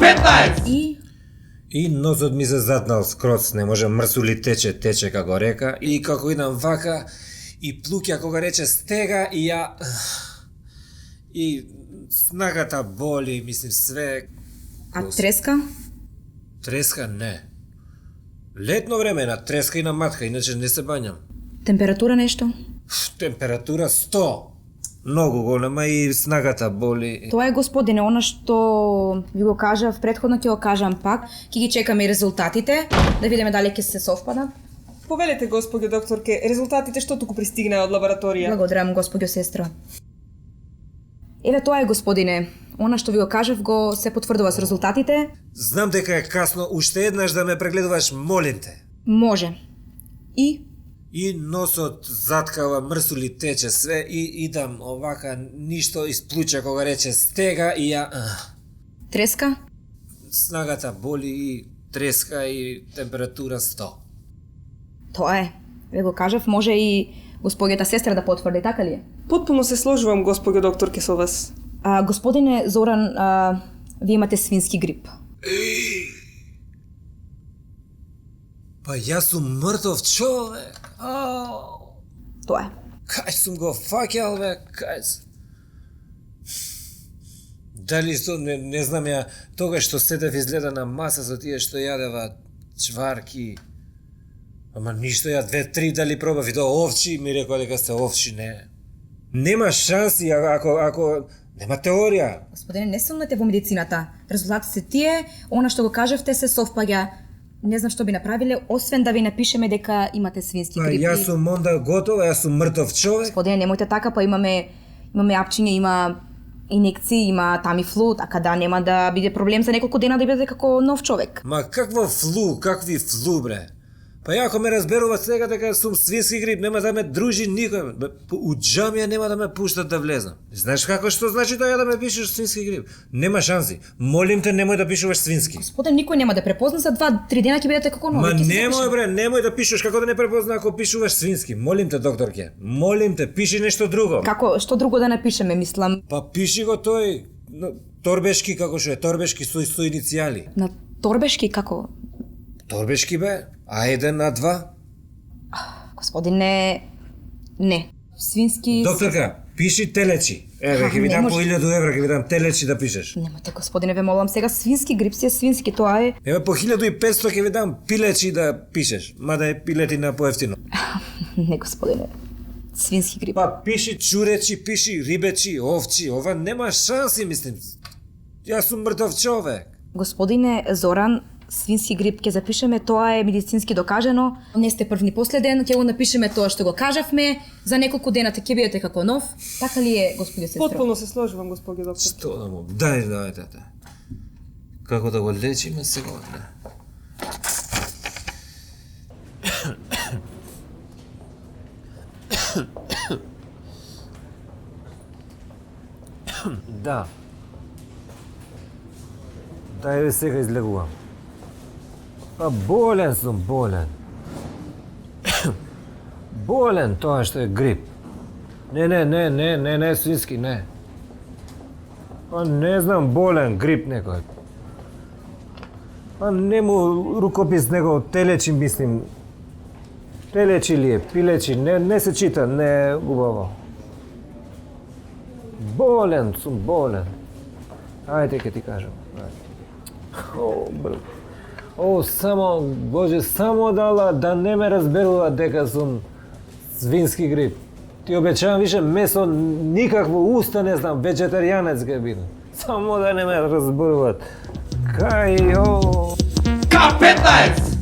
К15! И носот ми се затнал скроц, не може мрсули тече како река, и како идам вака, и плуќа кога рече стега, и ја... И снагата боли, мислим све... А треска? Треска не. Летно време на треска и на матка, иначе не се бањам. Температура нешто? Температура 100. Многу голема и снагата боли. Тоа е, господине, она што ви го кажав претходно, ќе го кажам пак. Ќе ги чекаме и резултатите, да видиме дали ќе се совпадат. Повелете, господјо докторке, резултатите што туку пристигнаа од лабораторија. Благодарам, господјо сестра. Еве тоа е, господине. Она што ви го кажав го се потврдува с резултатите. Знам дека е касно, уште еднаш да ме прегледуваш, молим те. Може. И носот заткава, мрсули тече све, и идам овака, ништо исплуча кога рече стега, и ја... Треска? Снагата боли, и треска, и температура 100. Тоа е. Ве го кажав, може и господјата сестра да потврди, така ли е? Потпуно се сложувам, господјо докторке, со вас. Господине Зоран, вие имате свински грип. Па јас сум мртов човек. Тоа е. Кај сум го фаќал, бе, кај сум. Дали што, не знам ја, тогаш што седев изгледа на маса со тие што јадева чварки. Ама ништо ја 2-3 дали пробав и тоа овчи, ми рекоа дека се овчи, не. Нема шанси ако нема теорија. Господине, не сумнете во медицината. Резултатите се тие, она што го кажавте се совпаѓа. Не знам што би направиле, освен да ви напишеме дека имате свински грип. Јас сум онда готова, јас сум мртов човек. Господине, немојте така, па имаме апчиња, има инекции, има тамифлу, така да нема да биде проблем за неколку дена да бидете како нов човек. Ма какво флу, какви флу, бре? Па ја ако ме разберува сега дека сум свински грип, нема да ме дружи никој. У џамија нема да ме пуштат да влезам. Знаеш како што значи тоа да ме пишеш свински грип? Нема шанси. Молим те, немој да пишуваш свински. Господин, никој нема да препозна, за 2-3 дена ќе бидете како нови. Ма немој, бре, немој да пишеш, како да не препозна ако пишуваш свински. Молим те, докторке. Молим те, пиши нешто друго. Како, што друго да напишеме, мислам? Па пиши го тој торбешки, како што е торбешки со иницијали. На торбешки како? Торбешки бе? А1, А2? Господине, не. Свински... Докторка, пиши телечи. Еве, ќе ви дам по 1000 евра, ќе ви дам телечи да пишеш. Немате, господине, ве молам сега, свински грип си е свински, тоа е... Еве, по 1500 ќе ви дам пилечи да пишеш, мада е пилетина поевтино. Не, господине, свински грип. Па пиши чуречи, пиши рибечи, овчи, ова нема шанси, мислим. Јас сум мртов човек. Господине Зоран, свински грип ќе запишеме, тоа е медицински докажано. Не сте прв ни последен, ќе го напишеме тоа што го кажавме. За неколку дена ќе бидете како нов. Така ли е, господи сестро? Потпуно се сложувам, господи доктор. Што да му... Дај. Како да го лечиме сега? Да. Дај сега излегувам. Па болен сум, болен. Болен тоа што е грип. Не, свински, не. Па не знам, болен, грип некој. Па не му рукопис него телечи, мислим. Телечи ли е, пилечи, не се чита, не е убаво. Болен сум, болен. Ајде ке ти кажам. Само, Боже, само да не ме разберува дека сум свински грип. Ти обечавам више месо, никакво уста не знам, вегетаријанец ке бидам. Само да не ме разберуваат. К15!